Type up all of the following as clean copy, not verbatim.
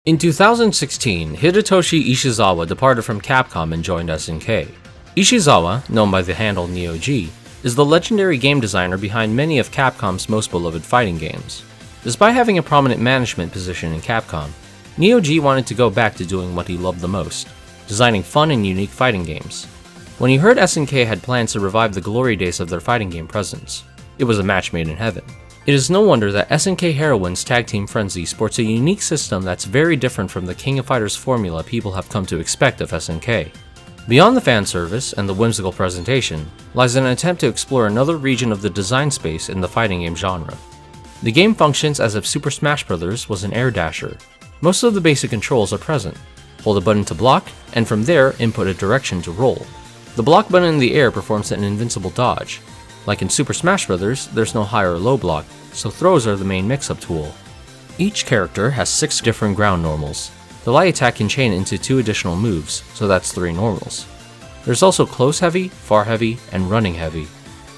In 2016, Hidetoshi Ishizawa departed from Capcom and joined SNK. Ishizawa, known by the handle Neo G, is the legendary game designer behind many of Capcom's most beloved fighting games. Despite having a prominent management position in Capcom, Neo G wanted to go back to doing what he loved the most, designing fun and unique fighting games. When he heard SNK had plans to revive the glory days of their fighting game presence, it was a match made in heaven. It is no wonder that SNK Heroines Tag Team Frenzy sports a unique system that's very different from the King of Fighters formula people have come to expect of SNK. Beyond the fan service and the whimsical presentation lies an attempt to explore another region of the design space in the fighting game genre. The game functions as if Super Smash Bros. Was an Err Dasher. Most of the basic controls are present. Hold a button to block, and from there input a direction to roll. The block button in the air performs an invincible dodge. Like in Super Smash Bros., there's no high or low block, so throws are the main mix-up tool. Each character has 6 different ground normals. The light attack can chain into 2 additional moves, so that's 3 normals. There's also close heavy, far heavy, and running heavy.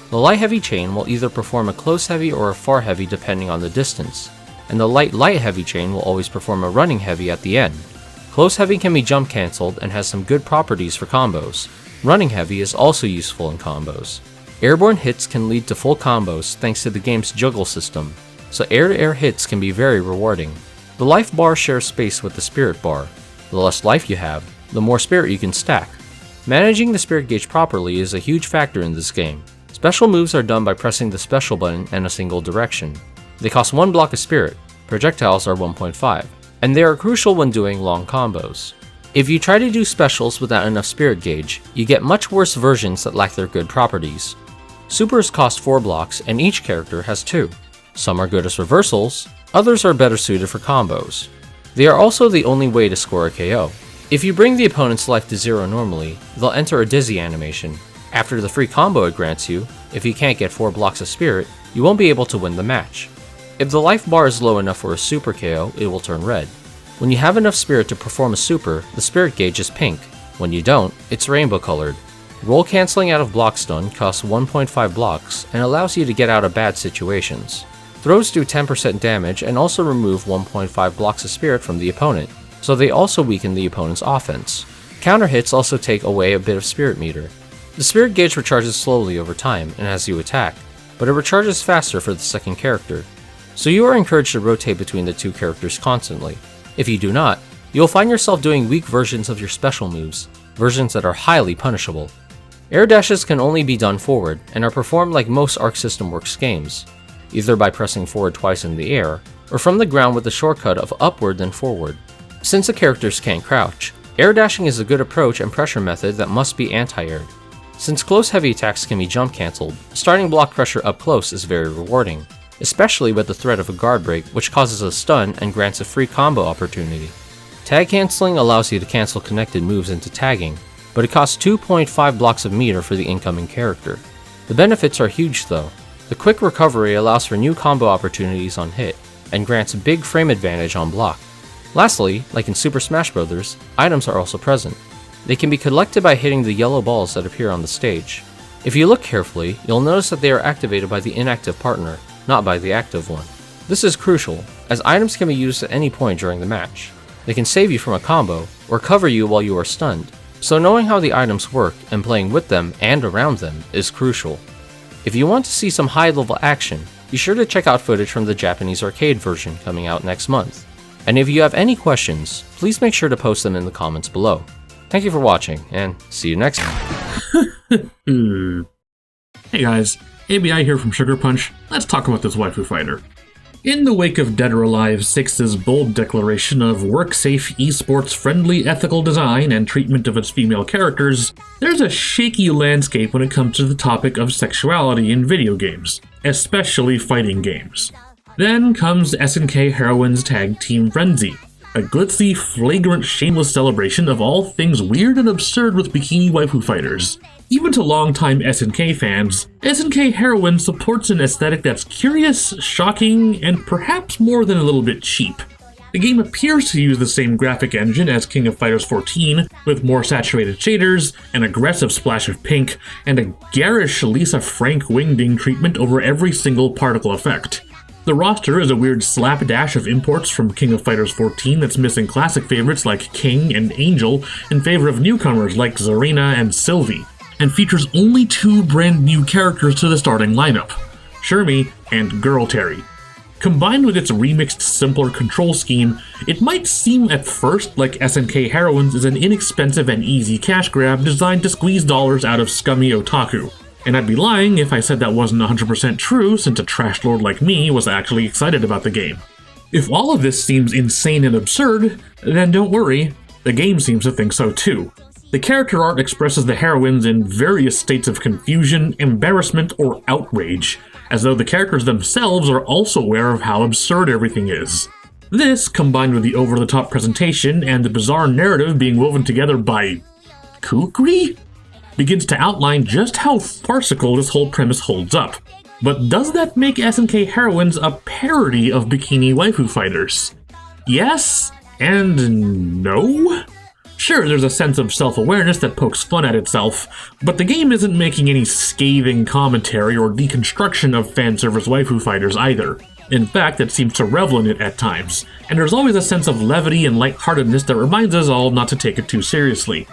The light heavy chain will either perform a close heavy or a far heavy depending on the distance, and the light heavy chain will always perform a running heavy at the end. Close heavy can be jump cancelled and has some good properties for combos. Running heavy is also useful in combos. Airborne hits can lead to full combos thanks to the game's juggle system, so air-to-air hits can be very rewarding. The life bar shares space with the spirit bar. The less life you have, the more spirit you can stack. Managing the spirit gauge properly is a huge factor in this game. Special moves are done by pressing the special button in a single direction. They cost 1 block of spirit, projectiles are 1.5, and they are crucial when doing long combos. If you try to do specials without enough spirit gauge, you get much worse versions that lack their good properties. Supers cost 4 blocks and each character has 2. Some are good as reversals, others are better suited for combos. They are also the only way to score a KO. If you bring the opponent's life to 0 normally, they'll enter a dizzy animation. After the free combo it grants you, if you can't get 4 blocks of spirit, you won't be able to win the match. If the life bar is low enough for a super KO, it will turn red. When you have enough spirit to perform a super, the spirit gauge is pink. When you don't, it's rainbow colored. Roll cancelling out of block stun costs 1.5 blocks and allows you to get out of bad situations. Throws do 10% damage and also remove 1.5 blocks of spirit from the opponent, so they also weaken the opponent's offense. Counter hits also take away a bit of spirit meter. The spirit gauge recharges slowly over time and as you attack, but it recharges faster for the second character, so you are encouraged to rotate between the 2 characters constantly. If you do not, you'll find yourself doing weak versions of your special moves, versions that are highly punishable. Err Dashes can only be done forward and are performed like most Arc System Works games, either by pressing forward twice in the air, or from the ground with the shortcut of upward then forward. Since the characters can't crouch, air dashing is a good approach and pressure method that must be anti-aired. Since close heavy attacks can be jump cancelled, starting block pressure up close is very rewarding, especially with the threat of a guard break which causes a stun and grants a free combo opportunity. Tag cancelling allows you to cancel connected moves into tagging, but it costs 2.5 blocks of meter for the incoming character. The benefits are huge though. The quick recovery allows for new combo opportunities on hit, and grants big frame advantage on block. Lastly, like in Super Smash Bros., items are also present. They can be collected by hitting the yellow balls that appear on the stage. If you look carefully, you'll notice that they are activated by the inactive partner, not by the active one. This is crucial, as items can be used at any point during the match. They can save you from a combo, or cover you while you are stunned, so knowing how the items work and playing with them and around them is crucial. If you want to see some high-level action, be sure to check out footage from the Japanese arcade version coming out next month. And if you have any questions, please make sure to post them in the comments below. Thank you for watching, and see you next time. Hey guys, ABI here from Sugar Punch. Let's talk about this waifu fighter. In the wake of Dead or Alive 6's bold declaration of work-safe, esports-friendly ethical design and treatment of its female characters, there's a shaky landscape when it comes to the topic of sexuality in video games, especially fighting games. Then comes SNK Heroines Tag Team Frenzy, a glitzy, flagrant, shameless celebration of all things weird and absurd with bikini waifu fighters. Even to longtime SNK fans, SNK Heroines supports an aesthetic that's curious, shocking, and perhaps more than a little bit cheap. The game appears to use the same graphic engine as King of Fighters 14, with more saturated shaders, an aggressive splash of pink, and a garish Lisa Frank wingding treatment over every single particle effect. The roster is a weird slapdash of imports from King of Fighters 14 that's missing classic favorites like King and Angel in favor of newcomers like Zarina and Sylvie, and features only 2 brand new characters to the starting lineup, Shermie and Girl Terry. Combined with its remixed, simpler control scheme, it might seem at first like SNK Heroines is an inexpensive and easy cash grab designed to squeeze dollars out of scummy otaku. And I'd be lying if I said that wasn't 100% true, since a trash lord like me was actually excited about the game. If all of this seems insane and absurd, then don't worry, the game seems to think so too. The character art expresses the heroines in various states of confusion, embarrassment, or outrage, as though the characters themselves are also aware of how absurd everything is. This, combined with the over-the-top presentation and the bizarre narrative being woven together by kukri, begins to outline just how farcical this whole premise holds up. But does that make SNK Heroines a parody of bikini waifu fighters? Yes and no? Sure, there's a sense of self-awareness that pokes fun at itself, but the game isn't making any scathing commentary or deconstruction of fanservice waifu fighters either. In fact, it seems to revel in it at times, and there's always a sense of levity and lightheartedness that reminds us all not to take it too seriously.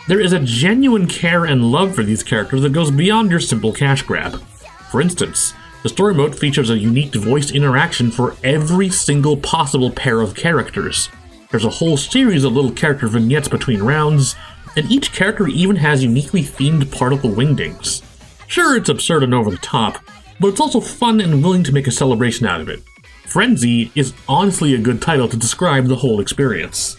There is a genuine care and love for these characters that goes beyond your simple cash grab. For instance, the story mode features a unique voice interaction for every single possible pair of characters. There's a whole series of little character vignettes between rounds, and each character even has uniquely themed particle wingdings. Sure, it's absurd and over the top, but it's also fun and willing to make a celebration out of it. Frenzy is honestly a good title to describe the whole experience.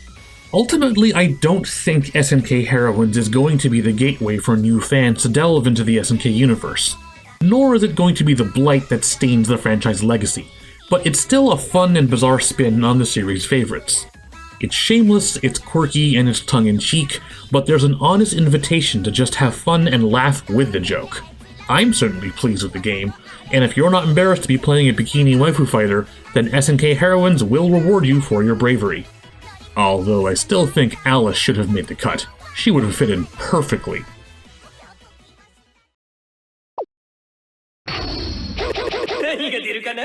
Ultimately, I don't think SNK Heroines is going to be the gateway for new fans to delve into the SNK universe, nor is it going to be the blight that stains the franchise legacy, but it's still a fun and bizarre spin on the series' favorites. It's shameless, it's quirky, and it's tongue-in-cheek, but there's an honest invitation to just have fun and laugh with the joke. I'm certainly pleased with the game, and if you're not embarrassed to be playing a bikini waifu fighter, then SNK Heroines will reward you for your bravery. Although I still think Alice should have made the cut. She would have fit in perfectly. 何が出るかな